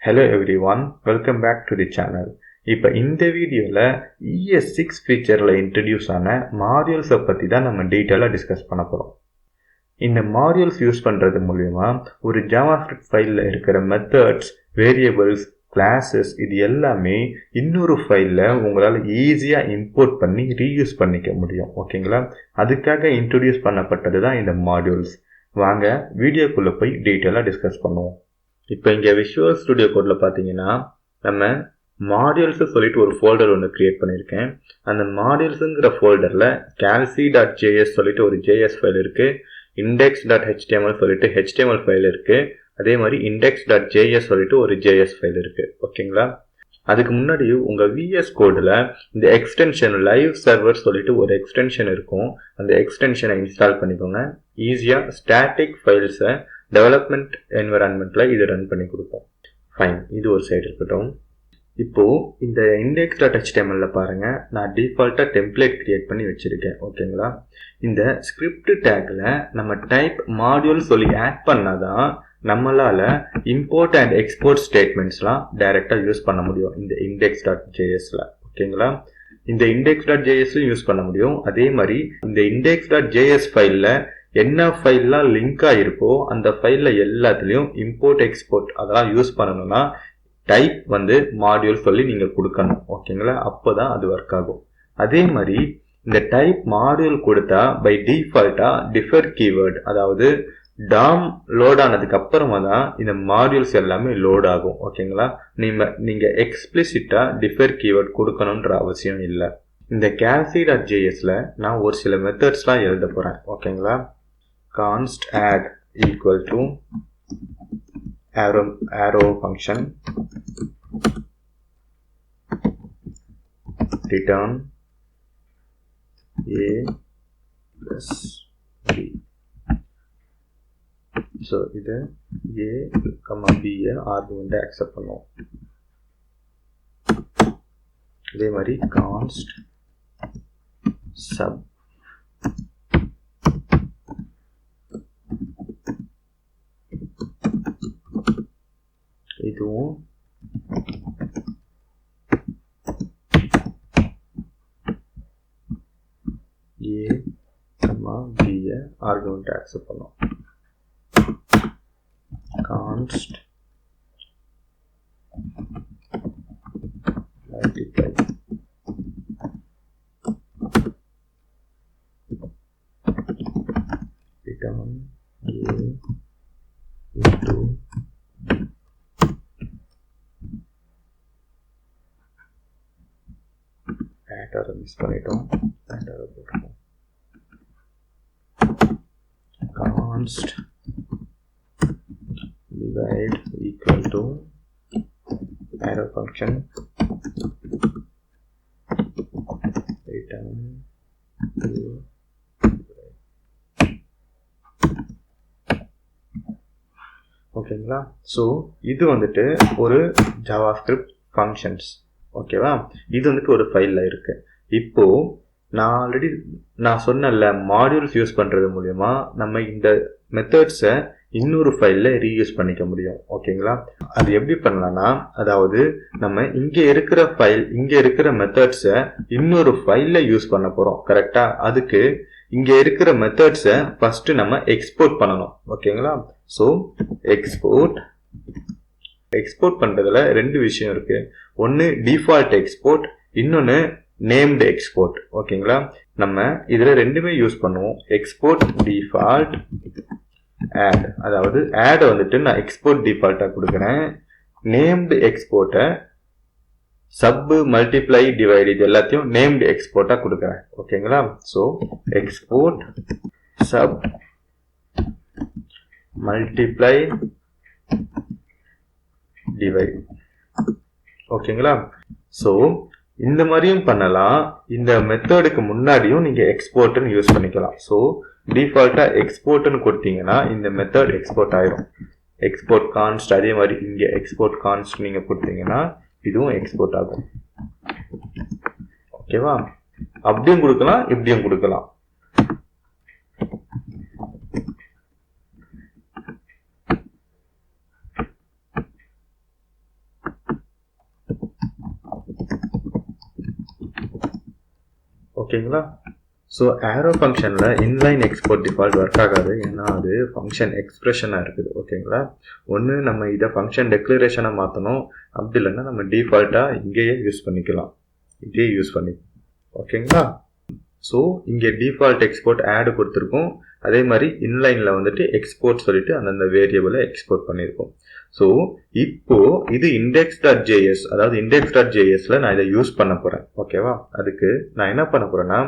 Hello everyone, welcome back to the channel. இப்போ இந்த வீடியோவில் ES6 ஃபீச்சரில் இன்ட்ரடியூஸ் ஆன மாடியூல்ஸை பற்றி தான் நம்ம டீட்டெயிலாக டிஸ்கஸ் பண்ண போகிறோம். இந்த மாடியூல்ஸ் யூஸ் பண்ணுறது மூலமா ஒரு ஜாவாஸ்கிரிப்ட் ஃபைலில் இருக்கிற மெத்தட்ஸ், வேரியபிள்ஸ், கிளாஸஸ் இது எல்லாமே இன்னொரு ஃபைலில் உங்களால் ஈஸியாக இம்போர்ட் பண்ணி ரீயூஸ் பண்ணிக்க முடியும். ஓகேங்களா? அதுக்காக இன்ட்ரடியூஸ் பண்ணப்பட்டது தான் இந்த மாடியூல்ஸ். வாங்க வீடியோக்குள்ளே போய் டீட்டெயிலாக டிஸ்கஸ் பண்ணுவோம். இப்போ இங்கே விஷுவல் ஸ்டுடியோ கோடில் பார்த்தீங்கன்னா நம்ம மாடியூல்ஸை சொல்லிட்டு ஒரு ஃபோல்டர் ஒன்று க்ரியேட் பண்ணியிருக்கேன். அந்த மாடியூல்ஸுங்கிற ஃபோல்டரில் calc.js சொல்லிட்டு ஒரு JS ஃபைல் இருக்குது, index.html சொல்லிட்டு HTML ஃபைல் இருக்குது, அதே மாதிரி index.js சொல்லிட்டு ஒரு JS ஃபைல் இருக்குது. ஓகேங்களா? அதுக்கு முன்னாடி உங்கள் VS கோடில் இந்த எக்ஸ்டென்ஷன் லைவ் சர்வர் சொல்லிட்டு ஒரு எக்ஸ்டென்ஷன் இருக்கும். அந்த எக்ஸ்டென்ஷனை இன்ஸ்டால் பண்ணிக்கோங்க. ஈஸியாக ஸ்டாட்டிக் ஃபைல்ஸை டெவலப்மெண்ட் என்விரான்மெண்ட்டில் இது ரன் பண்ணி கொடுப்போம். ஃபைன், இது ஒரு சைடு இருக்கட்டும். இப்போது இந்த index.html பாருங்கள், நான் டிஃபால்ட்டாக டெம்ப்ளேட் க்ரியேட் பண்ணி வச்சுருக்கேன். ஓகேங்களா? இந்த ஸ்கிரிப்ட் டேக்கில் நம்ம டைப் மாடியூல் சொல்லி ஆட் பண்ணால் தான் நம்மளால் இம்போர்ட் அண்ட் எக்ஸ்போர்ட் ஸ்டேட்மெண்ட்ஸ்லாம் டைரெக்டாக யூஸ் பண்ண முடியும் இந்த index.jsல. ஓகேங்களா? இந்த index.jsலையும் யூஸ் பண்ண முடியும். அதே மாதிரி இந்த index.js ஃபைலில் என்ன ஃபைல்லாம் லிங்காக இருக்கோ அந்த ஃபைலில் எல்லாத்துலேயும் இம்போர்ட் எக்ஸ்போர்ட் அதெல்லாம் யூஸ் பண்ணணும்னா டைப் மாடியூல் சொல்லி நீங்கள் கொடுக்கணும். ஓகேங்களா? அப்போ தான் அது ஒர்க் ஆகும். அதே மாதிரி இந்த டைப் மாடியூல் கொடுத்தா பை டிஃபால்ட்டாக டிஃபர் கீவேர்டு, அதாவது டாம் லோட் ஆனதுக்கு அப்புறமா தான் இந்த மாடியூல்ஸ் எல்லாமே லோட் ஆகும். ஓகேங்களா? நீங்கள் எக்ஸ்பிளிசிட்டாக டிஃபர் கீவேர்ட் கொடுக்கணுன்ற அவசியம் இல்லை. இந்த calc.jsல நான் ஒரு சில மெத்தட்ஸ்லாம் எழுத போகிறேன். ஓகேங்களா? const add equal to arrow function return a plus b. so இது a b argument accept பண்ணுவோம். இதே மாதிரி const sub இதுவும் a b ஆர்குமெண்ட் அக்செப்ட் பண்ணும். const multiply return a into ஆட்டரை மிஸ் பண்ணிட்டோம். ஆட்டரை போட்டுருவோம். const divide equal to arrow function return ஓகேங்களா? ஸோ இது ஒரு ஜாவாஸ்கிரிப்ட் ஃபங்க்ஷன்ஸ். ஓகேவா? இது ஒரு ஃபைலில் இருக்கு. இப்போ நான் சொன்னல மாடியூல்ஸ் யூஸ் பண்ணுறது மூலமா நம்ம இந்த மெத்தட்ஸை இன்னொரு ஃபைலில் ரீயூஸ் பண்ணிக்க முடியும். ஓகேங்களா? அது எப்படி பண்ணலாம்னா, அதாவது நம்ம இங்கே இருக்கிற மெத்தட்ஸை இன்னொரு ஃபைலில் யூஸ் பண்ண போகிறோம். கரெக்டாக? அதுக்கு இங்கே இருக்கிற மெத்தட்ஸை ஃபஸ்ட்டு நம்ம எக்ஸ்போர்ட் பண்ணணும். ஓகேங்களா? ஸோ எக்ஸ்போர்ட் பண்ணுறதுல ரெண்டு விஷயம் இருக்குது. ஒன்று டிஃபால்ட் எக்ஸ்போர்ட், இன்னொன்று நேம்டு எக்ஸ்போர்ட். ஓகேங்களா? நம்ம இதில் ரெண்டுமே யூஸ் பண்ணுவோம். எக்ஸ்போர்ட் டிஃபால்ட் ஆட், அதாவது ஆடை நான் எக்ஸ்போர்ட் டிஃபால்ட்டாக கொடுக்குறேன். நேம்டு எக்ஸ்போர்ட்டை சப், மல்டிப்ளை, டிவைட் இது எல்லாத்தையும் நேம்டு எக்ஸ்போர்ட்டாக கொடுக்குறேன். ஓகேங்களா? So export sub multiply divide. ஓகேங்களா? ஸோ இந்த மாதிரியும் பண்ணலாம். இந்த மெத்தடுக்கு முன்னாடியும் நீங்கள் எக்ஸ்போர்ட்னு யூஸ் பண்ணிக்கலாம். ஸோ டிஃபால்ட்டாக எக்ஸ்போர்ட்னு கொடுத்தீங்கன்னா இந்த மெத்தட் எக்ஸ்போர்ட் ஆயிரும். எக்ஸ்போர்ட் கான்ஸ்ட், அதே மாதிரி இங்கே எக்ஸ்போர்ட் கான்ஸ்ட் நீங்கள் கொடுத்தீங்கன்னா இதுவும் எக்ஸ்போர்ட் ஆகும். ஓகேவா? அப்படியும் கொடுக்கலாம், இப்படியும் கொடுக்கலாம். ஓகேங்களா? ஸோ ஆரோ ஃபங்க்ஷனில் இன்லைன் எக்ஸ்போர்ட் டிஃபால்ட் ஒர்க் ஆகாது, ஏன்னா அது ஃபங்க்ஷன் எக்ஸ்பிரஷனாக இருக்குது. ஓகேங்களா? ஒன்று நம்ம இதை ஃபங்க்ஷன் டெக்ளரேஷனாக மாற்றணும், அப்படி இல்லைன்னா நம்ம டிஃபால்ட்டாக இங்கேயே யூஸ் பண்ணிக்கலாம். இங்கேயே யூஸ் பண்ணி ஓகேங்களா? ஸோ இங்கே டிஃபால்ட் எக்ஸ்போர்ட் ஆட் கொடுத்துருக்கோம், அதே மாதிரி இன்லைனில் வந்துட்டு எக்ஸ்போர்ட் சொல்லிட்டு அந்தந்த வேரியபிளை எக்ஸ்போர்ட் பண்ணியிருக்கோம். ஸோ இப்போ இது index.js, அதாவது index.jsல நான் இதை யூஸ் பண்ண போகிறேன். ஓகேவா? அதுக்கு நான் என்ன பண்ண போகிறேன்னா,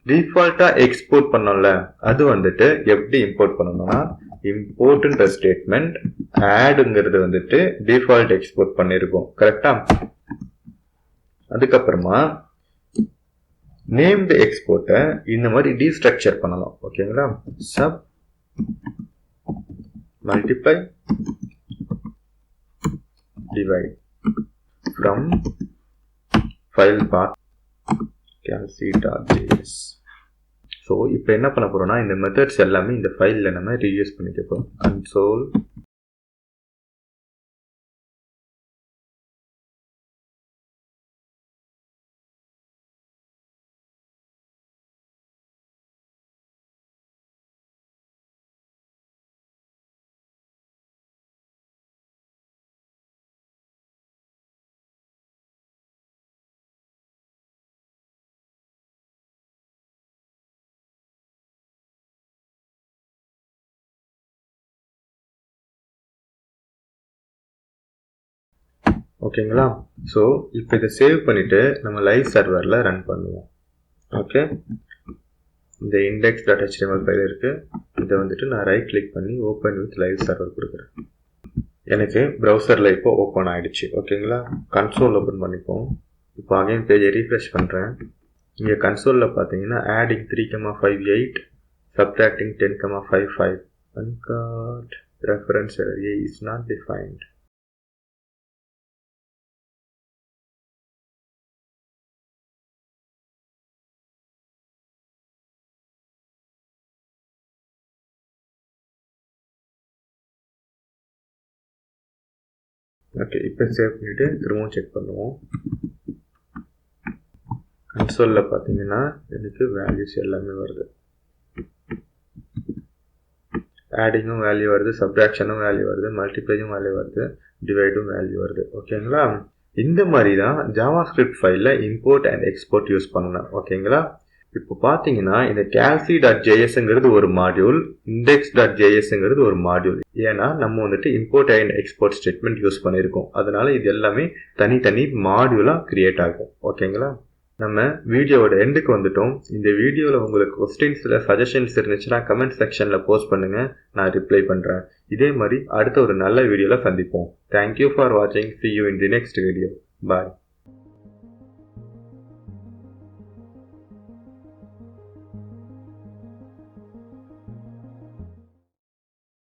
டிஃபால்ட்டாக எக்ஸ்போர்ட் பண்ணோம்ல, அது வந்துட்டு எப்படி இம்போர்ட் பண்ணணும்னா, இம்போர்ட்ன்ற ஸ்டேட்மெண்ட் ஆடுங்கிறது வந்துட்டு டிஃபால்ட் எக்ஸ்போர்ட் பண்ணியிருக்கோம். கரெக்டா? அதுக்கப்புறமா நேம்டு எக்ஸ்போர்ட்டை இந்த மாதிரி டீஸ்ட்ரக்சர் பண்ணலாம். ஓகேங்களா? Sub multiply divide from file path calc.js. So இப்போ என்ன பண்ண போறோம்னா, இந்த மெத்தட்ஸ் எல்லாமே இந்த ஃபைலில் நம்ம ரீயூஸ் பண்ணிக்க போகிறோம். கன்சோல் ஓகேங்களா? ஸோ இப்போ இதை சேவ் பண்ணிவிட்டு நம்ம லைவ் சர்வரில் ரன் பண்ணுவோம். ஓகே, இந்த index.html ஃபைல் இருக்குது. இதை வந்துட்டு நான் ரைட் கிளிக் பண்ணி ஓப்பன் வித் லைவ் சர்வர் கொடுக்குறேன். எனக்கு ப்ரௌசரில் இப்போ ஓப்பன் ஆகிடுச்சு. ஓகேங்களா? கன்சோல் ஓப்பன் பண்ணிப்போம். இப்போ அகைன் பேஜை ரீஃப்ரெஷ் பண்ணுறேன். இங்கே கன்சோலில் பார்த்தீங்கன்னா adding 3,58, subtracting 10,55, uncaught reference error A is not defined. Okay, இப்போ சேவ் பண்ணிவிட்டு திரும்பவும் செக் பண்ணுவோம். கன்சோலில் பார்த்தீங்கன்னா எனக்கு வேல்யூஸ் எல்லாமே வருது. ஆடிங்கும் வேல்யூ வருது, சப்ட்ராக்ஷனும் வேல்யூ வருது, மல்டிப்ளையும் வேல்யூ வருது, டிவைடும் வேல்யூ வருது. ஓகேங்களா? இந்த மாதிரி தான் ஜாவாஸ்கிரிப்ட் ஃபைலில் இம்போர்ட் அண்ட் எக்ஸ்போர்ட் யூஸ் பண்ணலாம். ஓகேங்களா? இப்போ பார்த்தீங்கன்னா இந்த calc.jsங்கிறது ஒரு மாடியூல், index.jsங்கிறது ஒரு மாடியூல். ஏன்னா நம்ம வந்துட்டு import and export statement use பண்ணியிருக்கோம். அதனால இது எல்லாமே தனித்தனி மாடியூலாக கிரியேட் ஆகும். ஓகேங்களா? நம்ம வீடியோவோட எண்டுக்கு வந்துட்டோம். இந்த வீடியோவில் உங்களுக்கு கொஸ்டின்ஸில் சஜஷன்ஸ் இருந்துச்சுன்னா கமெண்ட் செக்ஷனில் போஸ்ட் பண்ணுங்கள், நான் ரிப்ளை பண்ணுறேன். இதே மாதிரி அடுத்த ஒரு நல்ல வீடியோவில் சந்திப்போம். தேங்க்யூ ஃபார் வாட்சிங். See you in the next video. Bye.